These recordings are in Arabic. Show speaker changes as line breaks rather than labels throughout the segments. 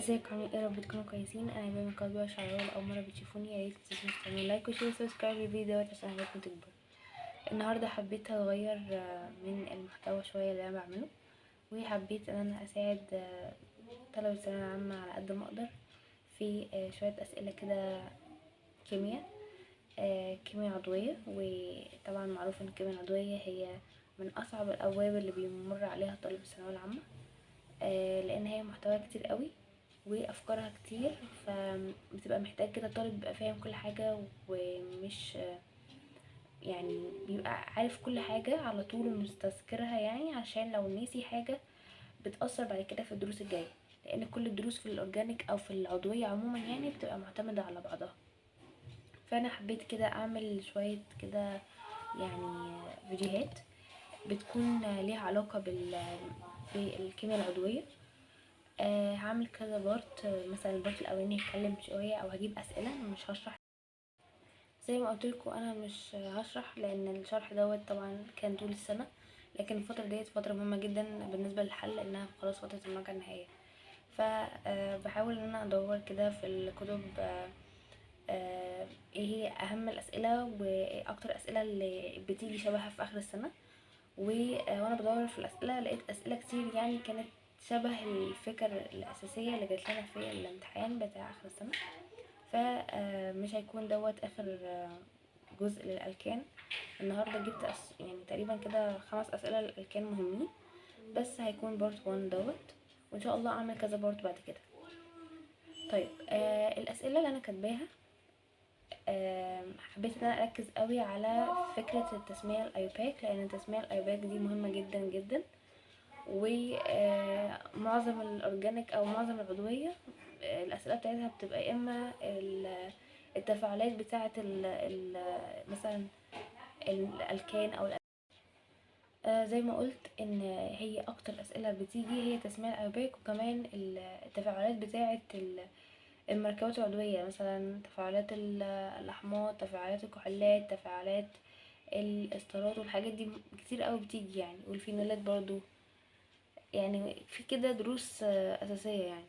ازيكم عاملين ايه؟ رب تكونوا كويسين. انا من قلبي شعراوي. اول مره بتشوفوني يا ريت تعملوا لايك وشير وسبسكرايب للفيديو دوت عشان حاجاتكم تكبر. النهارده حبيت اغير من المحتوى شويه اللي انا بعمله، وحبيت ان انا اساعد طلبه الثانويه العامه على قد ما اقدر في شويه اسئله كده كيمياء، كيمياء عضويه. وطبعا معروف ان الكيمياء العضويه هي من اصعب الابواب اللي بيمر عليها طالب الثانويه العامه، لان هي محتواها كتير قوي وافكارها كتير، فبتبقى محتاج كده طالب بيبقى فاهم كل حاجه، ومش يعني بيبقى عارف كل حاجه على طول ومستذكرها، يعني عشان لو نسي حاجه بتاثر بعد كده في الدروس الجايه، لان كل الدروس في الاورجانيك او في العضويه عموما يعني بتبقى معتمده على بعضها. فانا حبيت كده اعمل شويه كده يعني فيديوهات بتكون ليها علاقه بالكيمياء العضويه. هعمل كذا بارت، مثلا البارت الاولاني هتكلم شويه او هجيب اسئله، مش هشرح زي ما قلتلكوا. انا مش هشرح لان الشرح دوت طبعا كان طول السنه، لكن الفتره ديت فتره مهمه جدا بالنسبه للحل لانها خلاص فتره المراجعه النهائيه. فبحاول ان انا ادور كده في الكتب ايه هي اهم الاسئله واكتر اسئله اللي بتيجي شبهها في اخر السنه. وانا بدور في الاسئله لقيت اسئله كتير يعني كانت شبه الفكر الاساسيه اللي جات لنا في الامتحان بتاع اخر السنه. فمش هيكون دوت اخر جزء للالكان. النهارده جبت يعني تقريبا كده 5 اسئله للالكان مهمين، بس هيكون بارت 1 دوت، وان شاء الله اعمل كذا بارت بعد كده. طيب الاسئله اللي انا كاتباها حبيت ان انا اركز قوي على فكره التسميه الايوباك، لان التسميه الايوباك دي مهمه جدا جدا. ومعظم الاورجانيك او معظم العضويه الاسئله بتاعتها بتبقى اما التفاعلات بتاعه مثلا الالكان او زي ما قلت ان هي اكتر اسئله بتيجي هي تسميه الايوباك، وكمان التفاعلات بتاعه المركبات العضويه، مثلا تفاعلات الاحماض، تفاعلات الكحولات، تفاعلات الاسترات، والحاجات دي كتير قوي بتيجي يعني، والفينولات برضو، يعني في كده دروس اساسيه يعني.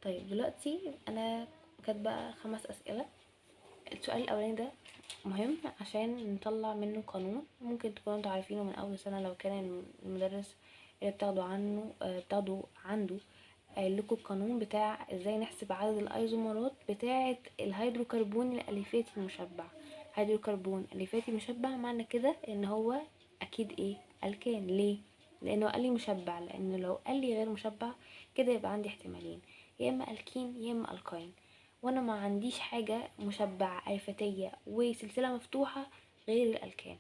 طيب دلوقتي انا كاتبه 5 اسئله. السؤال الاولاني ده مهم عشان نطلع منه قانون، ممكن تكونوا انتوا عارفينه من اول سنه لو كان المدرس اللي بتاخدوا عنده قايل لكم القانون بتاع ازاي نحسب عدد الايزومرات بتاعه الهيدروكربون الاليفاتي المشبع. هيدروكربون اليفاتي مشبع معنى كده ان هو اكيد ايه؟ الكان. ليه؟ لانه قال لي مشبع، لانه لو قال لي غير مشبع كده يبقى عندي احتمالين، يا اما الكين يا اما الكاين، وانا ما عنديش حاجه مشبع الفتيه وسلسله مفتوحه غير الالكان.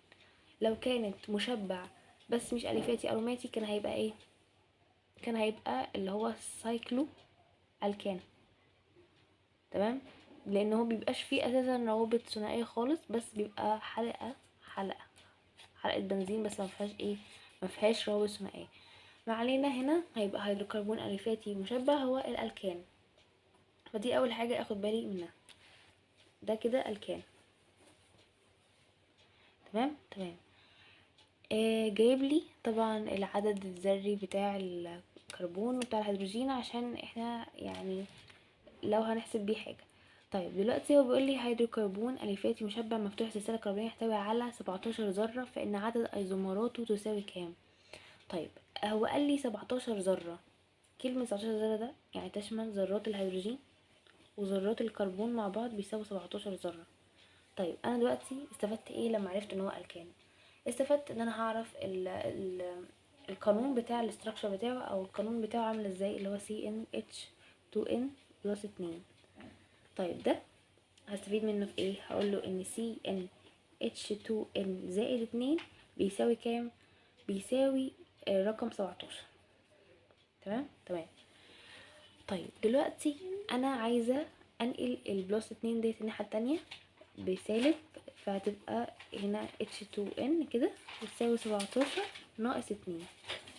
لو كانت مشبع بس مش اليفاتي اروماتي كان هيبقى ايه؟ كان هيبقى اللي هو سايكلو الكان. تمام، لان هو بيبقاش فيه اساسا روابط ثنائيه خالص، بس بيبقى حلقه بنزين بس ما فيهاش ايه؟ ما فيهاش روابط ثنائيه. ما علينا، هنا هيبقى هيدروكربون اليفاتي مشبع هو الالكان. فدي اول حاجه اخد بالي منها، ده كده الكان. تمام. جايب لي طبعا العدد الذري بتاع الكربون وبتاع الهيدروجين عشان احنا يعني لو هنحسب بيه حاجه. طيب دلوقتي هو بيقول لي هيدروكربون اليفاتي مشبع مفتوح سلسله كربونيه يحتوي على 17 ذره، فان عدد ايزومراته تساوي كام؟ طيب هو قال لي 17 ذره. كلمه 17 ذره ده يعني تشمل ذرات الهيدروجين وذرات الكربون مع بعض بيساوي 17 ذره. طيب انا دلوقتي استفدت ايه لما عرفت ان هو الكان؟ استفدت ان انا هعرف القانون بتاع الاستراكشر بتاعه او القانون بتاعه عامل ازاي، اللي هو CnH2n بلس 2. طيب ده هستفيد منه في ايه؟ هقول له ان CnH2n زائد 2 بيساوي كام؟ بيساوي رقم 17. تمام. طيب دلوقتي انا عايزه انقل البلس 2 ديت الناحيه التانية بسالب، فهتبقى هنا H2N كده بتساوي 17 ناقص 2،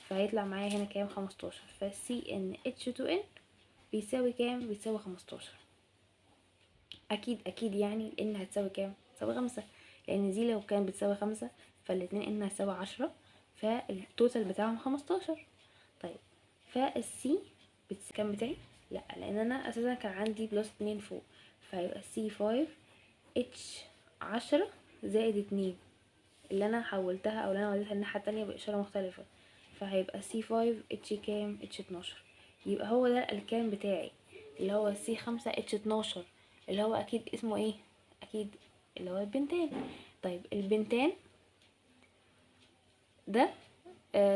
فهيطلع معايا هنا كام؟ 15. ف CnH2n بيساوي كام؟ بيساوي 15. اكيد يعني ان هتساوي كام؟ تساوي 5، لان دي لو كانت بتساوي 5 فالاتنين ان هتساوي 10، فالتوتال بتاعهم 15. طيب فالسي كام بتاعي؟ لا، لان انا اساسا كان عندي +2 فوق، فهيبقى C5H10 زائد 2 اللي انا حولتها او اللي انا وديتها الناحية التانية بإشارة مختلفة، فهيبقى C5H كام H12. يبقى هو ده الالكان بتاعي اللي هو C5H12 اللي هو اكيد اسمه ايه، اكيد اللي هو البنتان. طيب البنتان ده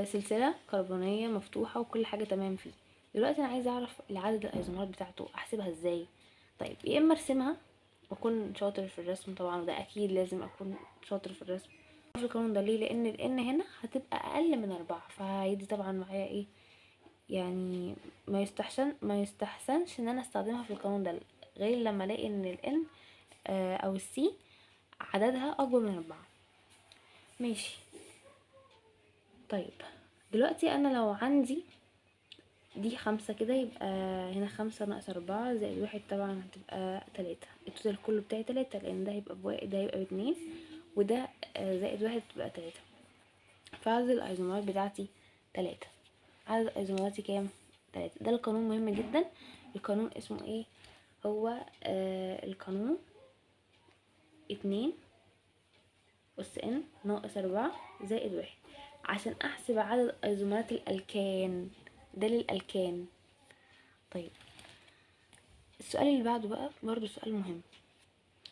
سلسلة كربونية مفتوحة وكل حاجة تمام فيه. دلوقتي انا عايزة اعرف العدد الايزومرات بتاعته، احسبها ازاي؟ طيب يا اما ارسمها واكون شاطر في الرسم طبعا، وده اكيد لازم اكون شاطر في الرسم في القانون ده. ليه؟ لان الان هنا هتبقى اقل من 4، فهيدي طبعا معايا ايه يعني، ما يستحسنش ان انا استخدمها في القانون ده غير لما الاقي ان الان او السي عددها اكبر من 4. ماشي. طيب دلوقتي انا لو عندي دي 5 كده، يبقى هنا 5 ناقص 4 زائد 1 طبعا هتبقى 3. التوتال كله بتاعي 3، لان ده هيبقى بواحد، ده هيبقى ب2، وده زائد 1 تبقى 3. فعدد الايزومرات بتاعتي 3. عدد ايزومراتي كام؟ 3. ده القانون مهم جدا. القانون اسمه ايه؟ هو القانون 2 أس n ناقص 4 زائد 1، عشان احسب عدد ايزومرات الالكان. ده للالكان. طيب السؤال اللي بعده بقى برضو سؤال مهم،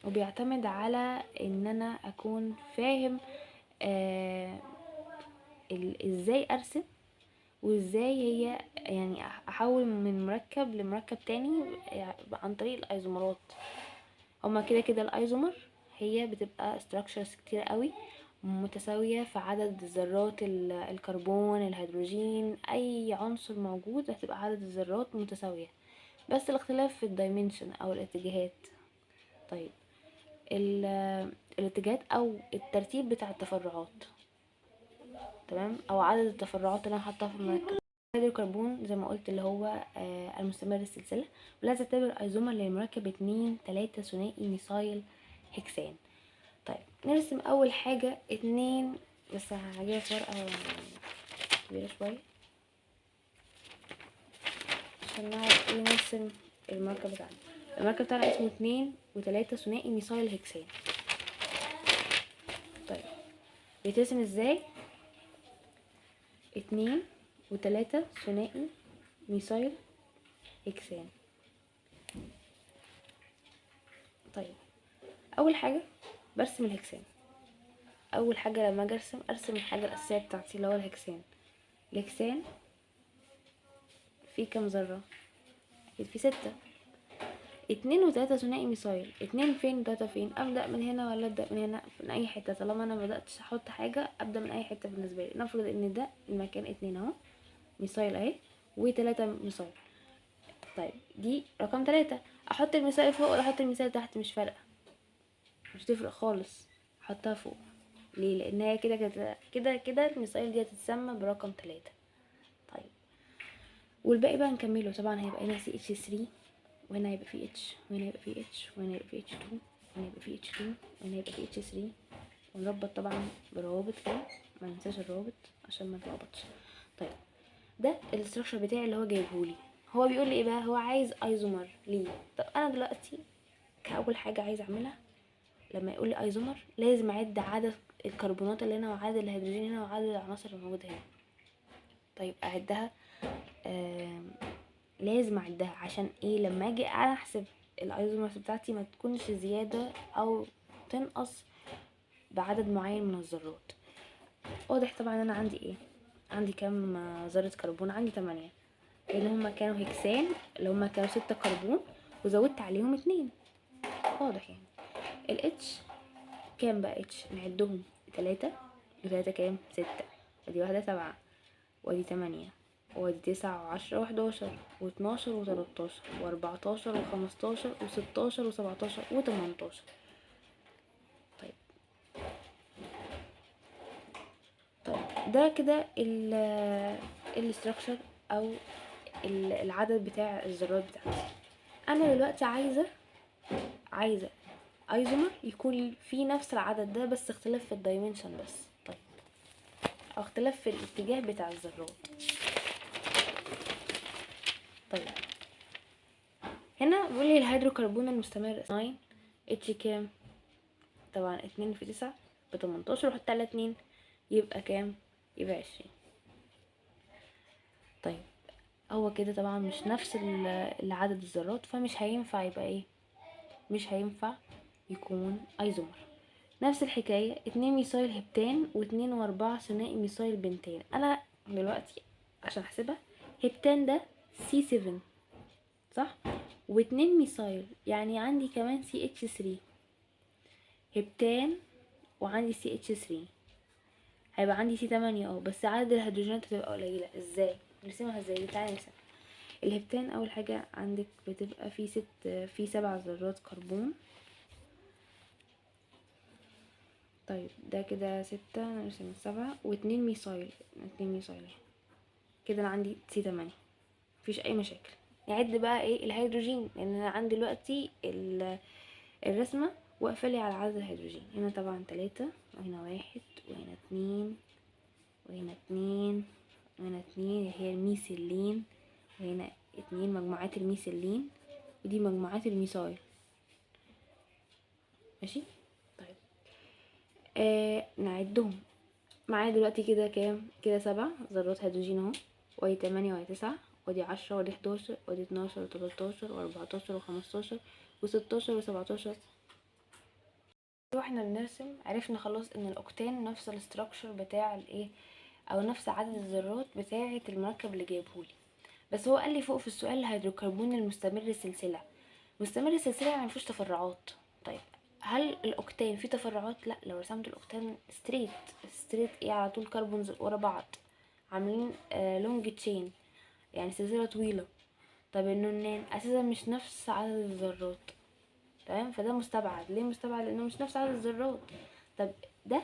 وبيعتمد على ان انا اكون فاهم ازاي ارسم، وازاي هي يعني احول من مركب لمركب تاني عن طريق الايزومرات. هما كده كده الايزومر هي بتبقى structures كتير قوي متساوية في عدد ذرات الكربون، الهيدروجين، اي عنصر موجود هتبقى عدد الذرات متساوية، بس الاختلاف في الدايمنشن او الاتجاهات. طيب الاتجاهات او الترتيب بتاع التفرعات، تمام، او عدد التفرعات اللي انا حاطاها في المركب. الكربون زي ما قلت اللي هو المستمر السلسلة، ولا تعتبر ايزومر للمركب 2 3 ثنائي ميثايل هكسان. طيب نرسم اول حاجة 2، بس هجيب ورقة كبيرة شوية عشان نعرف ايه نرسم المركب بتاعنا. المركب بتاعنا اسمه 2 و3 ثنائي ميثايل هكسان. طيب بيترسم ازاي؟ 2 و3 ثنائي ميثايل هكسان. طيب اول حاجه برسم الهكسان. اول حاجه لما اجي ارسم الحاجه الاساسيه بتاعتي اللي هو الهكسان. الهكسان فيه كام ذره؟ اكيد فيه 6. 2 و3 ثنائي ميثايل، 2 فين و3 فين؟ ابدا من هنا ولا ابدا من هنا؟ من اي حته، طالما انا مبداتش احط حاجه ابدا من اي حته. بالنسبه لي نفرض ان ده المكان 2 اهو ميثايل اهي، و3 ميثايل. طيب دي رقم 3، احط الميثايل فوق ولا احط الميثايل تحت؟ مش فارقه، مش تفرق خالص، احطها فوق. ليه؟ لان هي كده كده كده كده الميثايل دي هتتسمى برقم 3. طيب والباقي بقى نكمله. طبعا هيبقى هنا CH3، وهنا هيبقى فيه H، وهنا هيبقى فيه H، وهنا هيبقى فيه H2، وهنا هيبقى فيه H2، وهنا هيبقى فيه H3. ونربط طبعا بروابط كده، ما ننساش الروابط عشان ما نتلخبطش. طيب ده الاستراكشر بتاعي اللي هو جايبهولي. هو بيقول لي ايه بقى؟ هو عايز ايزومر ليه. طب انا دلوقتي كاول حاجه عايز اعملها لما يقول لي ايزومر لازم اعد عدد الكربونات اللي هنا وعدد الهيدروجين هنا وعدد العناصر الموجوده هنا. طيب اعدها، لازم اعدها عشان ايه؟ لما اجي انا احسب الايزومرز بتاعتي ما تكونش زياده او تنقص بعدد معين من الذرات. واضح طبعا انا عندي ايه، عندي كام ذره كربون؟ عندي 8، لان هما كانوا هكسان اللي هما كانوا 6 كربون وزودت عليهم 2. واضح يعني. الاتش كام بقى؟ اتش نعدهم 3 و3 كام؟ 6، ودي واحدة 7، ودي 8، ودي 9 و10 و11 و12 و13 و14 و15 و16 و17 و18. طيب ده كده الاستراكشر او العدد بتاع الذرات بتاعتي. انا دلوقتي عايزه ايزومر يكون فيه نفس العدد ده، بس اختلاف في الدايمنشن بس. طيب او اختلاف في الاتجاه بتاع الذرات. طيب هنا بيقول لي الهيدروكربون المستمر 9 اتش كام؟ طبعا 2 في 9 ب18، وحط على 2 يبقى كام؟ يبقى 20. طيب هو كده طبعا مش نفس العدد الذرات، فمش هينفع يبقى ايه، مش هينفع يكون ايزومر. نفس الحكاية 2 ميثايل هبتان و2 و4 ثنائي ميثايل بنتان. انا دلوقتي عشان احسبها، هبتان ده C7 صح، و2 ميثايل يعني عندي كمان CH3 هبتان، وعندي CH3 هيبقى عندي C8 بس عدد الهيدروجينات هتبقى قليلة. ازاي نرسمها؟ ازاي؟ تعالي نرسمها. الهبتان اول حاجة عندك بتبقى في 7 ذرات كربون. طيب ده كده 6، نرسم 7 و2 ميثايل، 2 ميثايل كده انا عندي C8. مفيش اي مشاكل. نعد بقى ايه الهيدروجين، لان انا عندي دلوقتي الرسمة واقفة لي على عدد الهيدروجين. هنا طبعا 3، وهنا 1، وهنا 2، وهنا 2، وهنا 2 هي الميثيلين، وهنا 2 مجموعات الميثيلين، ودي مجموعات الميثايل. ماشي. طيب نعدهم معايا دلوقتي كده كام؟ كده 7 ذرات هيدروجين اهو، وادي 8 وادي 9 وادي 10 وادي 11 وادي 12 و13 و14 و15 و16 و17. واحنا بنرسم عرفنا خلاص ان الاوكتان نفس الاستراكشر بتاع الايه، او نفس عدد الذرات بتاعه المركب اللي جايبهولي. بس هو قال لي فوق في السؤال الهيدروكربون المستمر السلسله. مستمر السلسله يعني مفيش تفرعات. طيب هل الاوكتان فيه تفرعات؟ لا. لو رسمت الاوكتان ستريت ايه، على طول كربونز ورا بعض عاملين لونج تشين، يعني سلسله طويله. طب النونان اساسا مش نفس عدد الذرات، تمام؟ فده مستبعد. ليه مستبعد؟ لانه مش نفس عدد الذرات. طب ده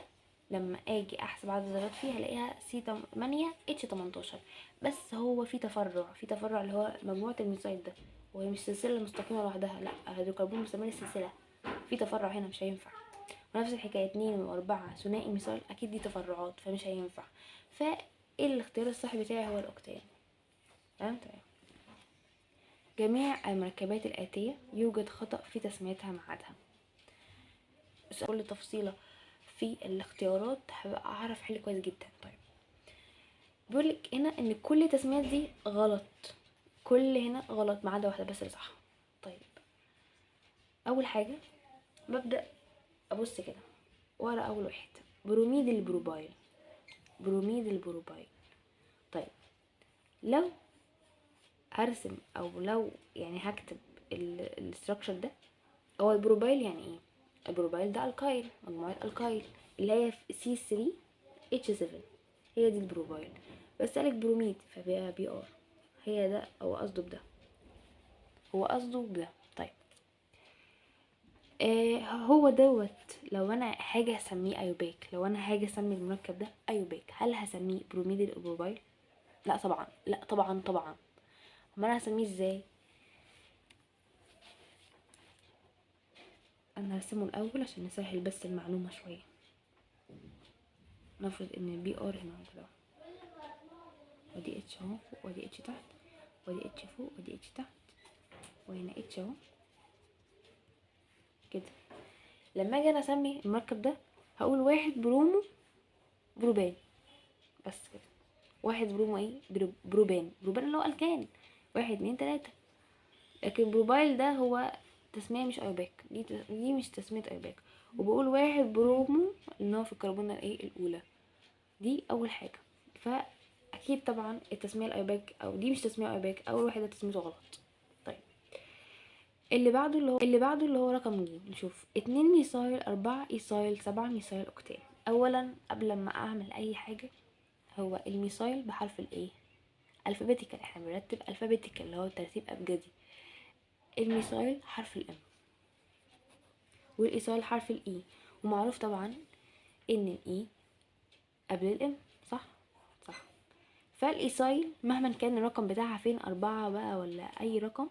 لما اجي احسب عدد الذرات فيه هلاقيها C8H18، بس هو في تفرع اللي هو مجموعة الميثايل ده، وهي مش سلسلة مستقيمة لوحدها، لا هيدروكربون مستمر السلسلة، في تفرع هنا مش هينفع. ونفس الحكاية 2 و4 ثنائي ميثايل اكيد دي تفرعات فمش هينفع. فايه الاختيار الصح بتاعي هو الاوكتان. تمام. جميع المركبات الآتية يوجد خطأ في تسميتها مع عدها. كل تفصيلة في الاختيارات هبقى اعرف حل كويس جدا. طيب بيقولك هنا ان كل التسميات دي غلط، كل هنا غلط ما عدا واحدة بس اللي صح. طيب اول حاجة ببدأ ابص كده ورا اول واحد، بروميد البروبايل. بروميد البروبايل. طيب لو هرسم او لو يعني هكتب الاستراكشر ده، هو البروبايل يعني ايه؟ البروبايل ده الكايل، مجموعة الكايل اللي هي C3H7، هي دي البروبايل. بس قالك بروميد فبقى BR، هي ده هو قصده بده، هو قصده بده. طيب هو دوت لو انا حاجه هسميه ايوباك، لو انا حاجه اسمي المركب ده ايوباك، هل هسميه بروميد البروبايل؟ لا طبعا، لا طبعا طبعا. امال انا هسميه ازاي؟ انا هرسمه الاول عشان نسهل بس المعلومه شويه. نفرض ان BR هنا كده، ودي اتش اهو فوق، ودي اتش تحت، ودي اتش فوق، ودي اتش تحت، وهنا اتش اهو كده. لما اجي انا اسمي المركب ده هقول 1 برومو بروبان، بس كده. 1 برومو ايه؟ بروبان. بروبان اللي هو الكان، 1 2 3. لكن بروبايل ده هو تسمية مش ايوباك، دي مش تسمية ايوباك. وبقول 1 برومو اللي هو في الكربونة الايه الاولى، دي اول حاجة. فاكيد طبعا التسمية الايوباك او دي مش تسمية ايوباك، اول واحد ده تسميته غلط. طيب اللي بعده اللي هو رقم ج. نشوف 2 ميثايل 4 ايثايل 7 ميثايل اوكتان. اولا قبل ما اعمل اي حاجة، هو الميثايل بحرف الايه الفابيتيكال، احنا بنرتب الفابيتيكال اللي هو ترتيب ابجدي. الميثايل حرف الام، والايثايل حرف الاي، ومعروف طبعا ان الاي قبل الام، صح؟ صح. فالايثايل مهما كان الرقم بتاعها فين، 4 بقى ولا اي رقم،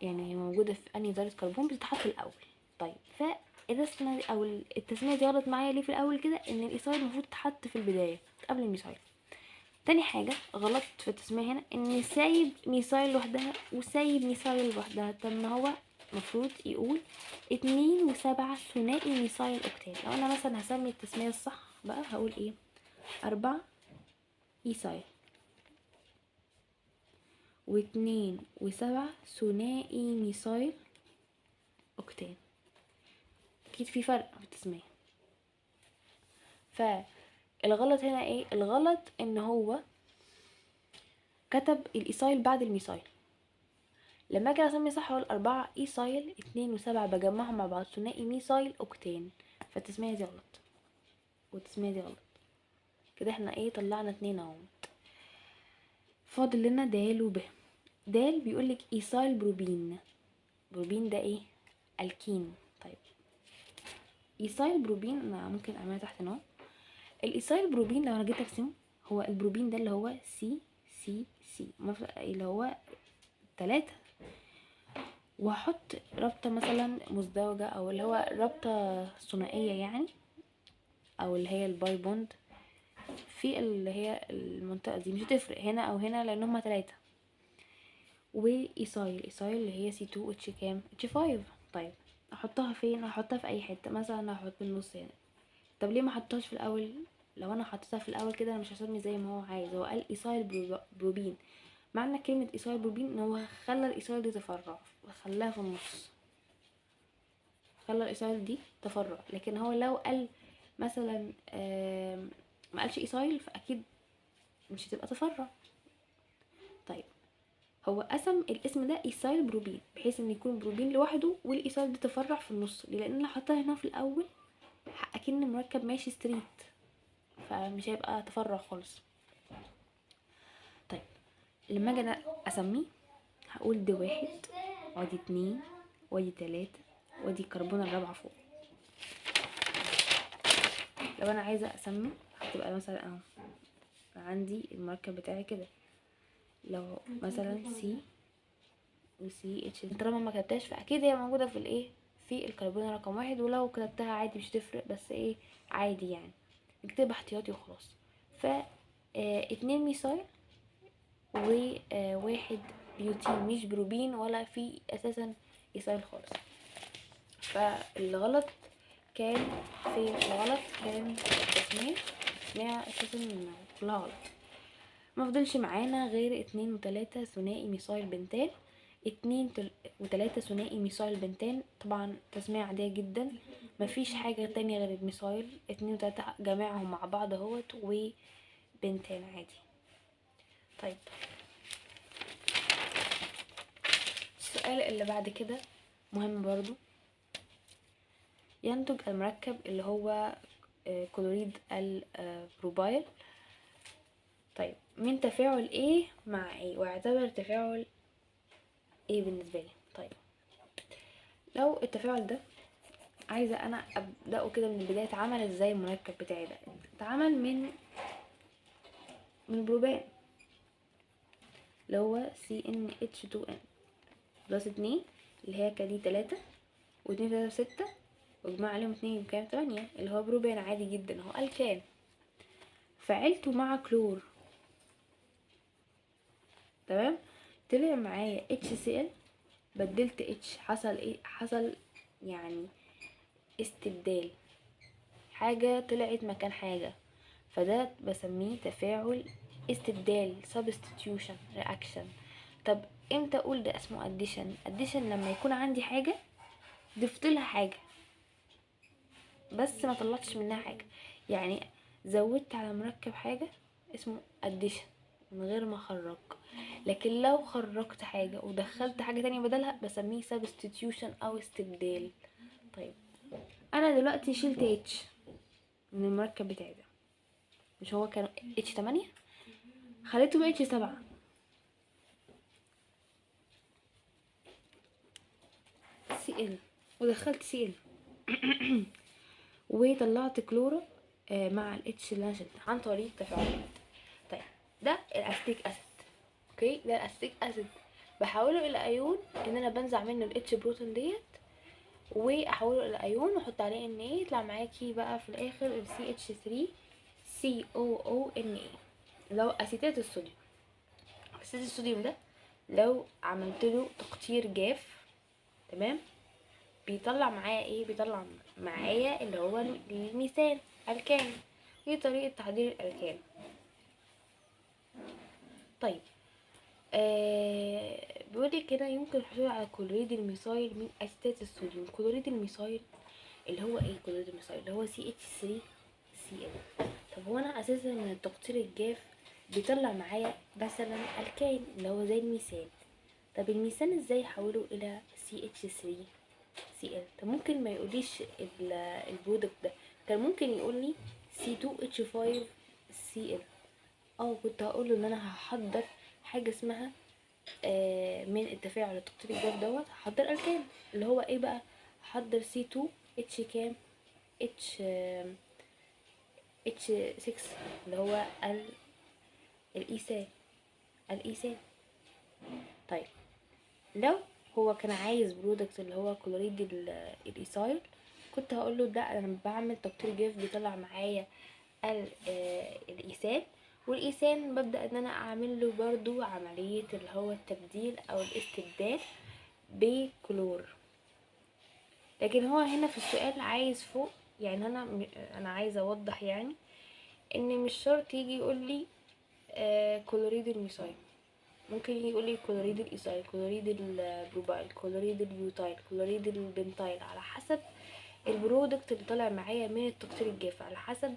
يعني هي موجودة في انهي ذرة كربون بتتحط الاول. طيب فالرسمة دي او التسمية دي غلط معايا ليه في الاول كده؟ ان الايثايل المفروض تتحط في البداية قبل الميثايل. تاني حاجة غلط في التسمية هنا ان سايب ميثايل لوحدها وسايب ميثايل لوحدها. طب ما هو المفروض يقول 2 و7 ثنائي ميثايل اوكتان. لو انا مثلا هسمي التسمية الصح بقى هقول ايه؟ 4 ايثايل و2 و7 ثنائي ميثايل اوكتان. اكيد في فرق في التسمية. فالغلط هنا ايه؟ الغلط ان هو كتب الايثايل بعد الميثايل. لما اجي اسمي صح اقول 4 ايثايل 2 و7 بجمعهم مع بعض ثنائي ميثايل اوكتان. فالتسمية دي غلط والتسمية دي غلط. كده احنا ايه؟ طلعنا 2 اهو. فاضل لنا د وب. د بيقولك ايثايل بروبين. بروبين ده ايه؟ الكين. طيب ايثايل بروبين انا ممكن اعملها تحت هنا. الايثايل بروبين لو انا جيت ارسمه، هو البروبين ده اللي هو سي سي سي اللي هو 3، وهحط رابطة مثلا مزدوجة او اللي هو رابطة ثنائية يعني، او اللي هي الباي بوند في اللي هي المنطقة دي. مش هتفرق هنا او هنا لان هما 3. وايثايل اللي هي C2 H كام؟ H5. طيب احطها فين؟ احطها في اي حتة، مثلا هحط النص هنا. طب ليه ما حطهاش في الاول؟ لو انا حطيتها في الاول كده انا مش هسمي زي ما هو عايز. هو قال ايثايل بروبين. معنى كلمة ايثايل بروبين ان هو خلى الايثايل دي تفرع وخلاها في النص، خلى الايثايل دي تفرع. لكن هو لو قال مثلا ما قالش ايثايل فاكيد مش هتبقى تفرع. طيب هو قسم الاسم ده ايثايل بروبين بحيث ان يكون بروبين لوحده والايثايل دي تفرع في النص. لان انا حطها هنا في الاول اكن مركب ماشي ستريت، فمش هيبقى تفرع خالص. طيب لما اجي انا اسميه هقول دي 1 وادي 2 وادي 3 وادي الكربون الرابعة فوق. لو انا عايزة اسمي هتبقى مثلا اهو عندي المركب بتاعي كده، لو مثلا سي وسي اتش. طالما ما كتبتهاش فاكيد هي موجودة في الايه؟ في الكربون رقم 1. ولو كتبتها عادي مش تفرق، بس ايه عادي يعني نكتبها احتياطي وخلاص. ف 2 ميثايل و1 بيوتين مش بروبين ولا في اساسا ايثايل خالص. فالغلط كان فين؟ الغلط كان التسمية اساسا كلها غلط. مفضلش معانا غير 2 و3 ثنائي ميثايل بنتان. 2 و3 ثنائي ميثايل بنتان طبعا تسمية عادية جدا، مفيش حاجة تانية غير الميثايل. 2 و3 جمعهم مع بعض اهوت وبنتان عادي. طيب السؤال اللي بعد كده مهم برضو. ينتج المركب اللي هو كلوريد البروبايل طيب من تفاعل ايه مع ايه، واعتبر تفاعل ايه بالنسبة لي. طيب لو التفاعل ده عايزة انا ابدأه كده من البداية، اتعمل ازاي المركب بتاعي ده؟ اتعمل من بروبان اللي هو CnH2n بلس 2 اللي هي كدي 3 و2 3 6 واجمع عليهم 2 بكام؟ 8 اللي هو بروبان عادي جدا اهو الكان. فعلته مع كلور تمام، طلع معايا HCl. بدلت H حصل ايه؟ حصل يعني استبدال، حاجة طلعت مكان حاجة، فده بسميه تفاعل استبدال substitution reaction. طب امتى اقول ده اسمه addition لما يكون عندي حاجة ضفت لها حاجة بس ما طلعتش منها حاجة، يعني زودت على مركب حاجة اسمه addition من غير ما اخرج. لكن لو خرجت حاجة ودخلت حاجة تانية بدلها بسميه substitution او استبدال. طيب انا دلوقتي شلت H من المركب بتاعي ده، مش هو كان H8 خليته H7 Cl ودخلت Cl وطلعت كلورو مع الاتش اللي انا شلتها عن طريق تفاعلات. طيب ده الاسيتيك اسيد. اوكي ده الاسيتيك اسيد بحوله الى ايون ان انا بنزع منه الاتش بروتون ديت واحوله الى ايون واحط عليه ان ايه، يطلع معاكي بقى في الاخر ال CH3COONA. لو اسيتات الصوديوم، اسيتات الصوديوم ده لو عملت له تقطير جاف، تمام، بيطلع معايا ايه؟ بيطلع معايا اللي هو الميثان، الكان. دي طريقة تحضير الالكان. طيب بيقولك كده يمكن الحصول على كلوريد الميثايل من اسيتات الصوديوم. كلوريد الميثايل اللي هو ايه؟ كلوريد الميثايل اللي هو CH3Cl. طب هو انا اساسا من التقطير الجاف بيطلع معايا مثلا الكان اللي هو زي الميثان. طب الميثان ازاي احوله الى CH3Cl؟ طب ممكن ما يقوليش البرودكت ده، كان ممكن يقول لي C2H5Cl. كنت هقوله ان انا هحضر حاجه اسمها من التفاعل التقطير الجاف دوت هحضر الكان اللي هو ايه بقى؟ هحضر C2H كام؟ H6 اللي هو الايثان. طيب لو هو كان عايز برودكت اللي هو كلوريد الايثايل، كنت هقول له ده انا بعمل تقطير جاف بيطلع معايا الايثان، والايثان ببدا ان انا اعمل له برضو عمليه اللي هو التبديل او الاستبدال بكلور. لكن هو هنا في السؤال عايز فوق، يعني انا عايزه اوضح يعني ان مش شرط يجي يقول لي كلوريد الميثايل، ممكن يجي يقول لي كلوريد الايثايل، كلوريد البروبايل، كلوريد البيوتايل، كلوريد البنتايل، على حسب البرودكت اللي طالع معايا من التقطير الجاف، على حسب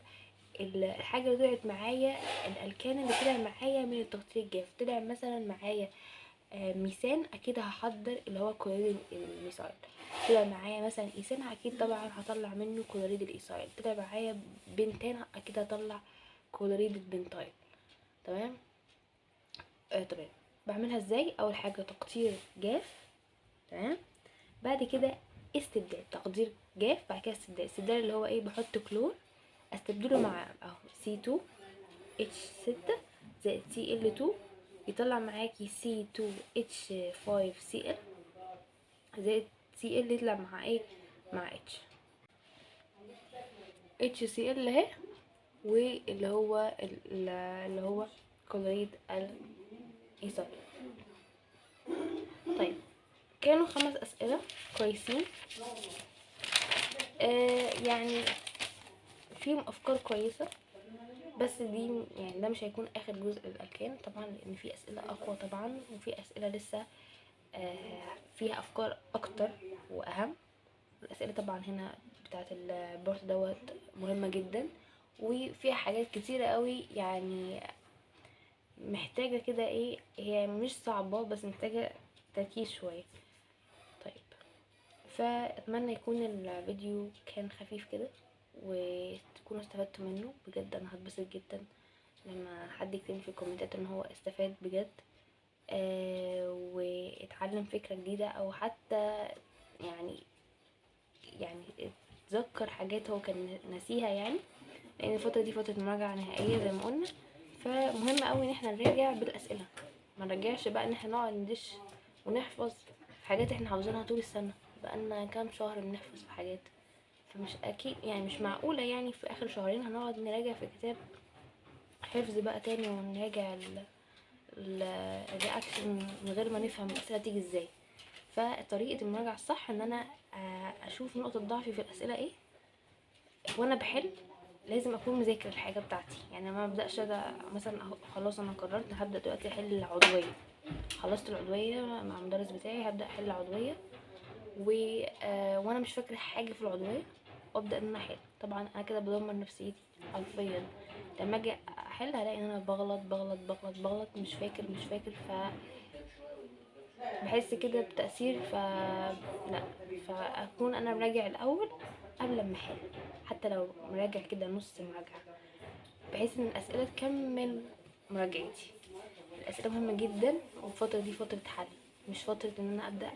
الحاجه اللي طلعت معايا، الالكان اللي طلع معايا من التقطير الجاف. طلع مثلا معايا ميثان، اكيد هحضر اللي هو كلوريد الميثايل. طلع معايا مثلا ايثان، اكيد طبعا هطلع منه كلوريد الايثايل. طلع معايا بنتان، اكيد هطلع كلوريد البنتايل. تمام. تمام. بعملها ازاي؟ اول حاجه تقطير جاف، تمام، بعد كده استبدال، تقدير جاف، بعد كده استبدال اللي هو ايه؟ بحط كلور استبدله مع اهو C2H6 زائد Cl2، يطلع معاكي C2H5Cl زائد Cl، يطلع مع ايه؟ مع HCl اهي، واللي هو اللي هو كلوريد الايثايل. طيب كانوا 5 اسئله كويسين، يعني فيهم افكار كويسه، بس دي يعني ده مش هيكون اخر جزء للالكان طبعا، لان في اسئله اقوى طبعا، وفي اسئله لسه فيها افكار اكتر واهم. الاسئله طبعا هنا بتاعه البورت دوت مهمه جدا، وفيها حاجات كتيره قوي، يعني محتاجه كده ايه، هي مش صعبه بس محتاجه تركيز شويه. طيب فاتمنى يكون الفيديو كان خفيف كده وتكونوا استفدتوا منه بجد. انا هتبسط جدا لما حد يكتب في الكومنتات ان هو استفاد بجد واتعلم فكرة جديدة، او حتى يعني اتذكر حاجات هو كان ناسيها، يعني لان الفترة دي فترة مراجعة نهائية زي ما قلنا، فمهم قوي ان احنا نراجع بالاسئلة، ما نرجعش بقى ان احنا نقعد ندش ونحفظ حاجات احنا حافظينها طول السنة، بقالنا كام شهر بنحفظ في حاجات، فمش اكيد يعني مش معقولة يعني في اخر شهرين هنقعد نراجع في كتاب حفظ بقى تاني، ونراجع الرياكشن من غير ما نفهم الاسئله تيجي ازاي. فطريقه المراجعه الصح ان انا اشوف نقطه ضعفي في الاسئله ايه، وانا بحل لازم اكون مذاكر الحاجه بتاعتي، يعني ما ابداش مثلا خلاص انا قررت هبدا دلوقتي احل العضويه، خلصت العضويه مع المدرس بتاعي هبدا احل العضويه وانا مش فاكره حاجه في العضويه، وابدا ان انا احل. طبعا انا كده بدمر نفسيتي حرفيا، لما اجي احل هلاقي ان انا بغلط مش فاكر بحس كده بتأثير، لا، فاكون انا مراجع الاول قبل ما احل، حتى لو مراجع كده نص مراجعه، بحيث ان الاسئله تكمل مراجعتي. الاسئله مهمه جدا، والفتره دي فتره حل، مش فتره ان انا ابدا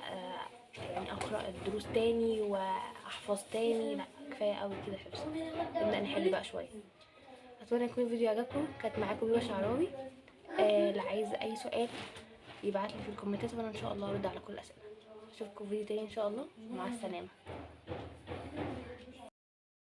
يعني اقرا الدروس تاني واحفظ تاني، لا كفايه قوي كده حفظ، نبدا نحل بقى شويه. اتمنى يكون الفيديو عجبكم. كانت معاكم بيبه شعراوي. اللي عايز اي سؤال يبعتلي في الكومنتات، وانا ان شاء الله ارد على كل الاسئله. اشوفكم فيديو تاني ان شاء الله، مع السلامه.